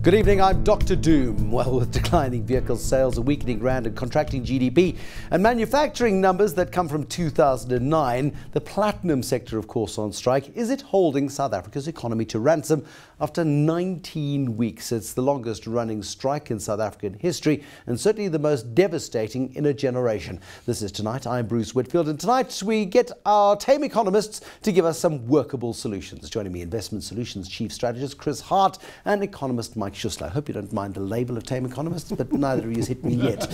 Good evening, I'm Dr. Doom. Well, with declining vehicle sales, a weakening rand and contracting GDP and manufacturing numbers that come from 2009, the platinum sector, of course, on strike. Is it holding South Africa's economy to ransom after 19 weeks? It's the longest running strike in South African history and certainly the most devastating in a generation. This is Tonight. I'm Bruce Whitfield, and tonight we get our tame economists to give us some workable solutions. Joining me, Investment Solutions Chief Strategist Chris Hart and economist Mike Schüssler. I hope you don't mind the label of tame economist, but neither of you has hit me yet.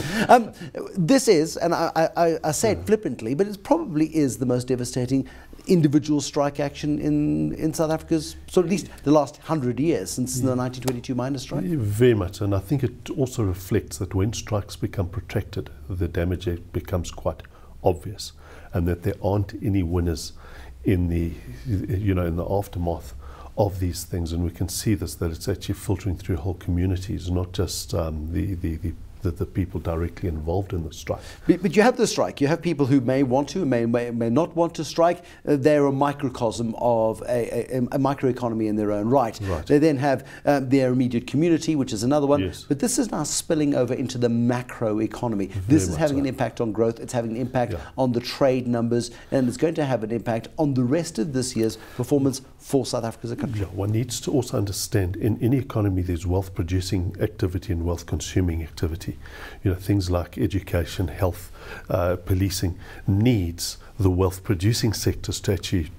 This is, and I say it flippantly, but it probably is the most devastating individual strike action in South Africa's, so at least the last 100 years since the 1922 miners' strike. Very much, and I think it also reflects that when strikes become protracted, the damage becomes quite obvious, and that there aren't any winners in the, in the aftermath of these things. And we can see this, that it's actually filtering through whole communities, not just the people directly involved in the strike. But you have the strike. You have people who may want to, may not want to strike. They're a microcosm of a microeconomy in their own right. They then have their immediate community, which is another one. Yes. But this is now spilling over into the macro economy. This is having an impact on growth. It's having an impact on the trade numbers, and it's going to have an impact on the rest of this year's performance for South Africa as a country. One needs to also understand in any economy there's wealth producing activity and wealth consuming activity. Things like education, health, policing needs the wealth producing sectors to actually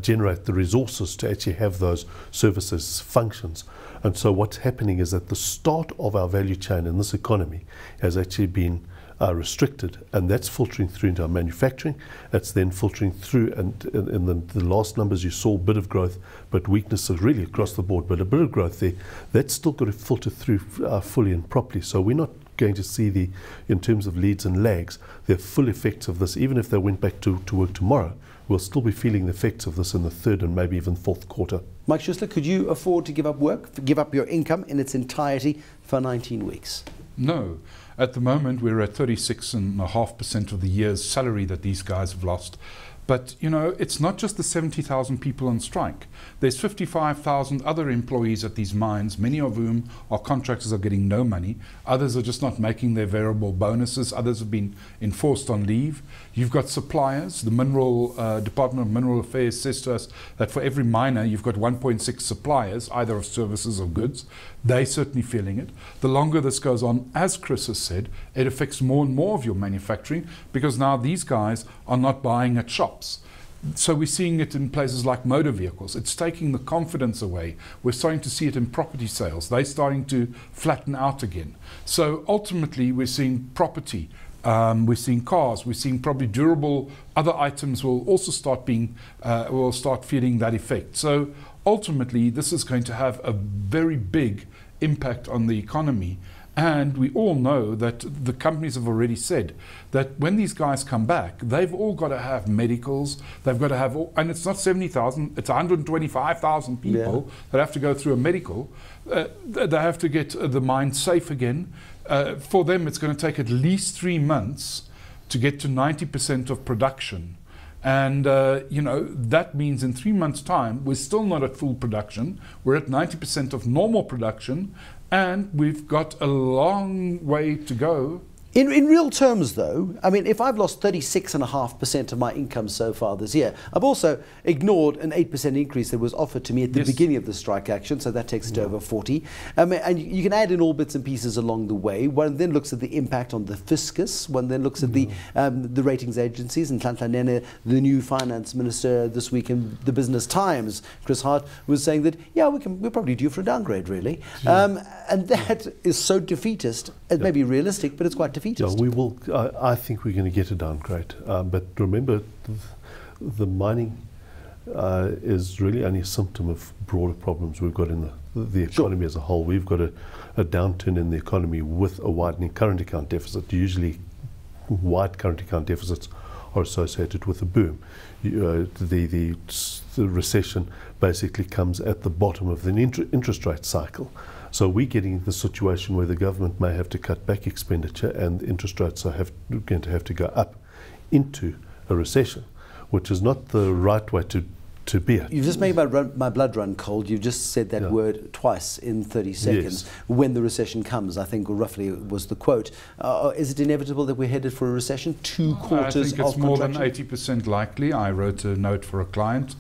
generate the resources to actually have those services functions. And so what's happening is that the start of our value chain in this economy has actually been restricted, and that's filtering through into our manufacturing. That's then filtering through, and in the last numbers you saw a bit of growth, but weaknesses really across the board, but a bit of growth there. That's still got to filter through fully and properly. So we're not going to see in terms of leads and lags, the full effects of this. Even if they went back to work tomorrow, we'll still be feeling the effects of this in the third and maybe even fourth quarter. Mike Schüssler, could you afford to give up work, give up your income in its entirety for 19 weeks? No. At the moment, we're at 36.5% of the year's salary that these guys have lost. But, it's not just the 70,000 people on strike. There's 55,000 other employees at these mines, many of whom are contractors, are getting no money. Others are just not making their variable bonuses. Others have been enforced on leave. You've got suppliers. The Department of Mineral Affairs says to us that for every miner, you've got 1.6 suppliers, either of services or goods. They're certainly feeling it. The longer this goes on, as Chris has said, it affects more and more of your manufacturing, because now these guys are not buying at shops. So we're seeing it in places like motor vehicles. It's taking the confidence away. We're starting to see it in property sales. They're starting to flatten out again. So ultimately, we're seeing property. We're seeing cars. We're seeing probably durable other items will also start feeling that effect. So ultimately, this is going to have a very big impact on the economy. And we all know that the companies have already said that when these guys come back, they've all got to have medicals. They've got to have, and it's not 70,000, it's 125,000 people that have to go through a medical. They have to get the mine safe again. For them, it's going to take at least 3 months to get to 90% of production. And, that means in 3 months' time, we're still not at full production. We're at 90% of normal production, and we've got a long way to go. In real terms, though, I mean, if I've lost 36.5% of my income so far this year, I've also ignored an 8% increase that was offered to me at the beginning of the strike action, so that takes it to over 40. And you can add in all bits and pieces along the way. One then looks at the impact on the fiscus. One then looks at the ratings agencies. And Nhlanhla, the new finance minister this week in the Business Times, Chris Hart, was saying that, we're probably due for a downgrade, really. And that is so defeatist. It may be realistic, but it's quite defeatist. Yeah, we will. I think we're going to get a downgrade. But remember, the mining is really only a symptom of broader problems we've got in the economy as a whole. We've got a downturn in the economy with a widening current account deficit. Usually, wide current account deficits are associated with a boom. The recession basically comes at the bottom of the interest rate cycle. So we're getting the situation where the government may have to cut back expenditure and interest rates are going to have to go up into a recession, which is not the right way to to be it. You've just made my blood run cold. You've just said that word twice in 30 seconds. Yes. When the recession comes, I think roughly was the quote. Is it inevitable that we're headed for a recession? 2 quarters of I think it's more than contraction? 80% likely. I wrote a note for a client,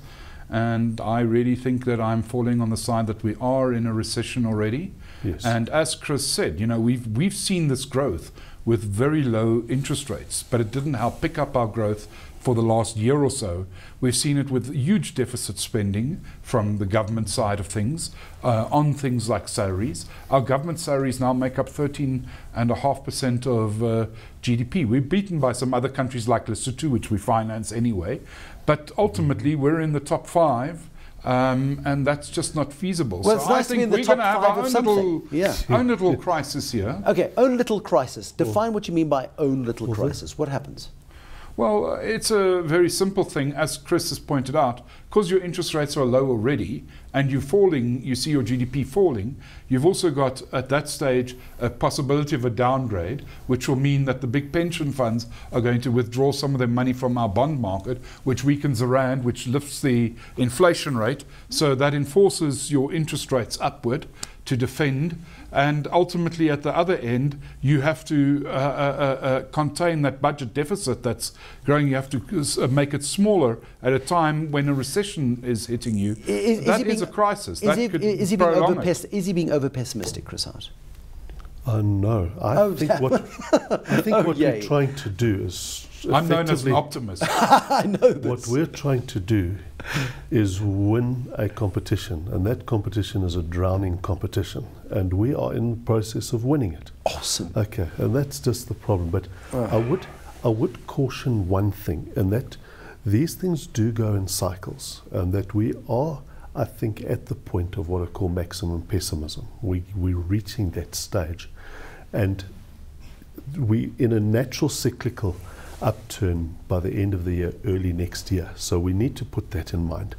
and I really think that I'm falling on the side that we are in a recession already. Yes. And as Chris said, you know, we've seen this growth with very low interest rates, but it didn't help pick up our growth for the last year or so. We've seen it with huge deficit spending from the government side of things on things like salaries. Our government salaries now make up 13.5% of GDP. We're beaten by some other countries like Lesotho, which we finance anyway. But ultimately, we're in the top 5. And that's just not feasible. Well, so it's nice I to be in think the we're top going to have 5 our of own something. own little crisis here. Okay, own little crisis. Define what you mean by own little crisis. What happens? Well, it's a very simple thing, as Chris has pointed out, because your interest rates are low already and you're falling, you see your GDP falling, you've also got at that stage a possibility of a downgrade, which will mean that the big pension funds are going to withdraw some of their money from our bond market, which weakens the rand, which lifts the inflation rate. So that enforces your interest rates upward to defend. And ultimately, at the other end, you have to contain that budget deficit that's growing. You have to make it smaller at a time when a recession is hitting you. That is a crisis. Is he being over pessimistic, Chris Hart? No, I think what we're trying to do is I'm known as an optimist. I know this. What we're trying to do is win a competition, and that competition is a drowning competition, and we are in the process of winning it. Awesome. Okay, and that's just the problem. But I would caution one thing, and that these things do go in cycles, and that we are, I think, at the point of what I call maximum pessimism. We're reaching that stage, and we in a natural cyclical upturn by the end of the year, early next year. So we need to put that in mind.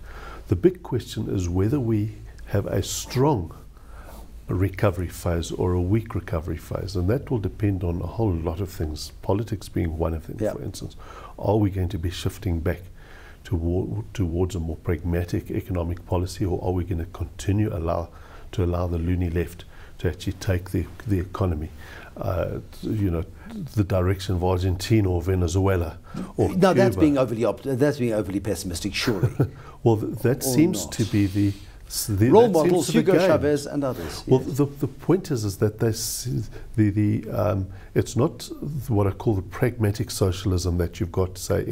The big question is whether we have a strong recovery phase or a weak recovery phase, and that will depend on a whole lot of things, politics being one of them, for instance. Are we going to be shifting back towards a more pragmatic economic policy, or are we going to continue to allow the loony left to actually take the economy, the direction of Argentina or Venezuela or No, Cuba? that's being overly pessimistic, surely. Well, that seems to be the role models, Hugo Chavez and others. Well, the point is that it's not what I call the pragmatic socialism that you've got, say,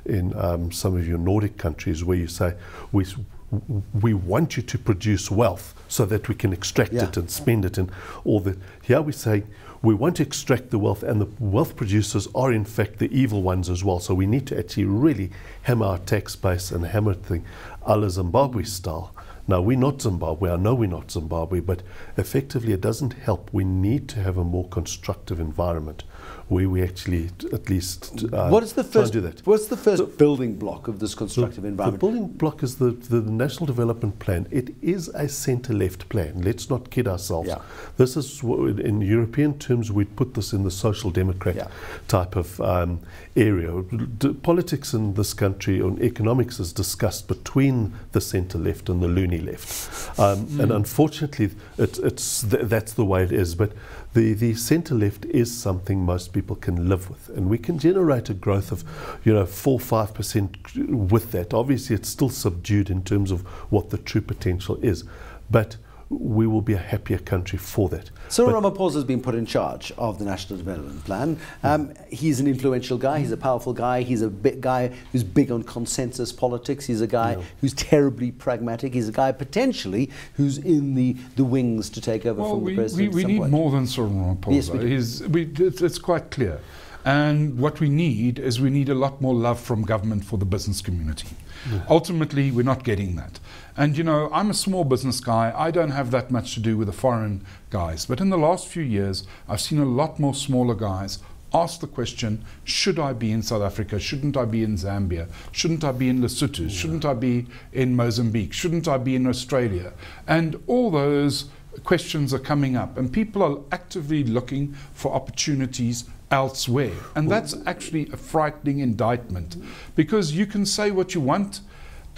in some of your Nordic countries, where you say we want you to produce wealth so that we can extract it and spend it and all that. Here we say we want to extract the wealth, and the wealth producers are in fact the evil ones as well. So we need to actually really hammer our tax base and hammer thing a la Zimbabwe style. Now, we're not Zimbabwe. I know we're not Zimbabwe, but effectively it doesn't help. We need to have a more constructive environment where we actually at least do that. What's the first building block of this constructive environment? The building block is the National Development Plan. It is a centre-left plan. Let's not kid ourselves. Yeah. This is, in European terms, we'd put this in the social democrat type of area. Politics in this country, on economics, is discussed between the centre-left and the loony left. And unfortunately, that's the way it is. But the centre-left is something most people can live with, and we can generate a growth of 4-5% with that. Obviously, it's still subdued in terms of what the true potential is, but we will be a happier country for that. Cyril Ramaphosa has been put in charge of the National Development Plan. He's an influential guy, he's a powerful guy, he's a big guy who's big on consensus politics, he's a guy who's terribly pragmatic, he's a guy potentially who's in the wings to take over from the president. We need more than Cyril Ramaphosa. Yes, we do. It's quite clear. And what we need is we need a lot more love from government for the business community. Ultimately, we're not getting that. And I'm a small business guy. I don't have that much to do with the foreign guys. But in the last few years, I've seen a lot more smaller guys ask the question, should I be in South Africa? Shouldn't I be in Zambia? Shouldn't I be in Lesotho? Shouldn't I be in Mozambique? Shouldn't I be in Australia? And all those questions are coming up. And people are actively looking for opportunities elsewhere. And that's actually a frightening indictment, because you can say what you want,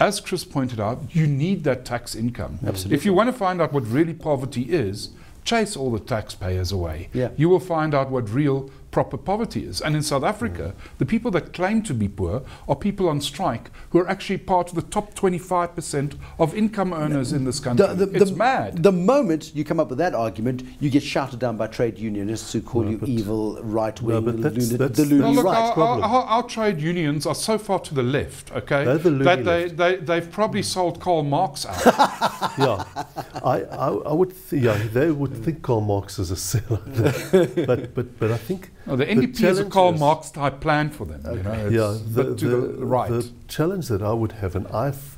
as Chris pointed out, you need that tax income. Absolutely. If you want to find out what really poverty is, chase all the taxpayers away. Yeah. You will find out what real proper poverty is. And in South Africa, the people that claim to be poor are people on strike who are actually part of the top 25% of income earners in this country. It's mad. The moment you come up with that argument, you get shouted down by trade unionists who call you evil, right-wing, the loony look, right. Our trade unions are so far to the left, okay, They're the loony that they've probably sold Karl Marx out. Yeah, I would, they would think Karl Marx is a seller, but I think The NDP is a Karl Marx type plan for them. You know, to the right. The challenge that I would have, and I've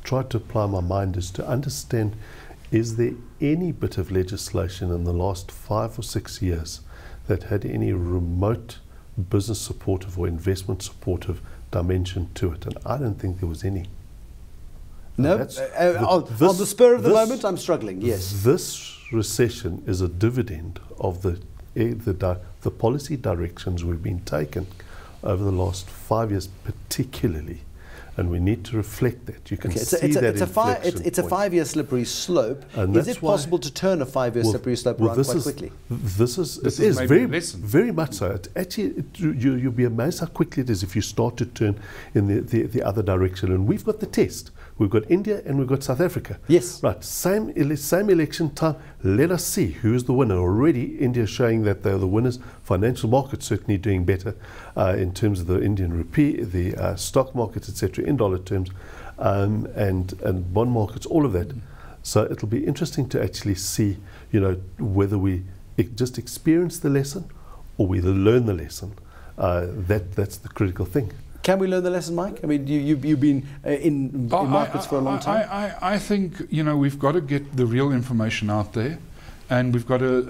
tried to apply my mind, is to understand: is there any bit of legislation in the last 5 or 6 years that had any remote business supportive or investment supportive dimension to it? And I don't think there was any. No, on the spur of the moment, I'm struggling. Yes, this recession is a dividend of the policy directions we've been taken over the last 5 years, particularly, and we need to reflect that. You can see that it's a 5-year slippery slope. Is it possible to turn a 5-year slippery slope around quite quickly? This is very much so. You'll be amazed how quickly it is if you start to turn in the other direction. And we've got the test. We've got India and we've got South Africa. Yes. Right. Same election time. Let us see who's the winner. Already India is showing that they're the winners. Financial markets certainly doing better in terms of the Indian rupee, the stock markets, etc., in dollar terms, and bond markets, all of that. So it'll be interesting to actually see, whether we just experience the lesson or we learn the lesson. That's the critical thing. Can we learn the lesson, Mike? I mean, you've been in markets for a long time. I think, we've got to get the real information out there, and we've got to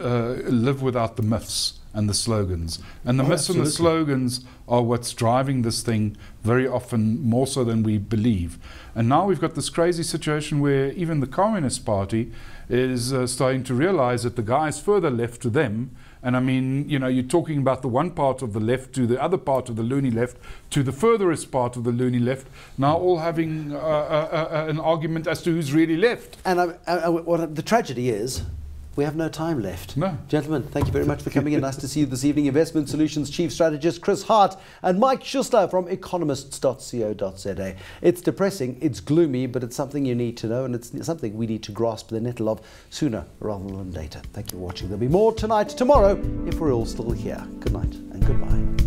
live without the myths and the slogans. And the myths and the slogans are what's driving this thing very often more so than we believe. And now we've got this crazy situation where even the Communist Party is starting to realize that the guys further left to them, and I mean, you're talking about the one part of the left to the other part of the loony left to the furthest part of the loony left, now all having an argument as to who's really left. And what the tragedy is, we have no time left. No. Gentlemen, thank you very much for coming in. Nice to see you this evening. Investment Solutions Chief Strategist Chris Hart and Mike Schüssler from economists.co.za. It's depressing, it's gloomy, but it's something you need to know, and it's something we need to grasp the nettle of sooner rather than later. Thank you for watching. There'll be more tonight, tomorrow, if we're all still here. Good night and goodbye.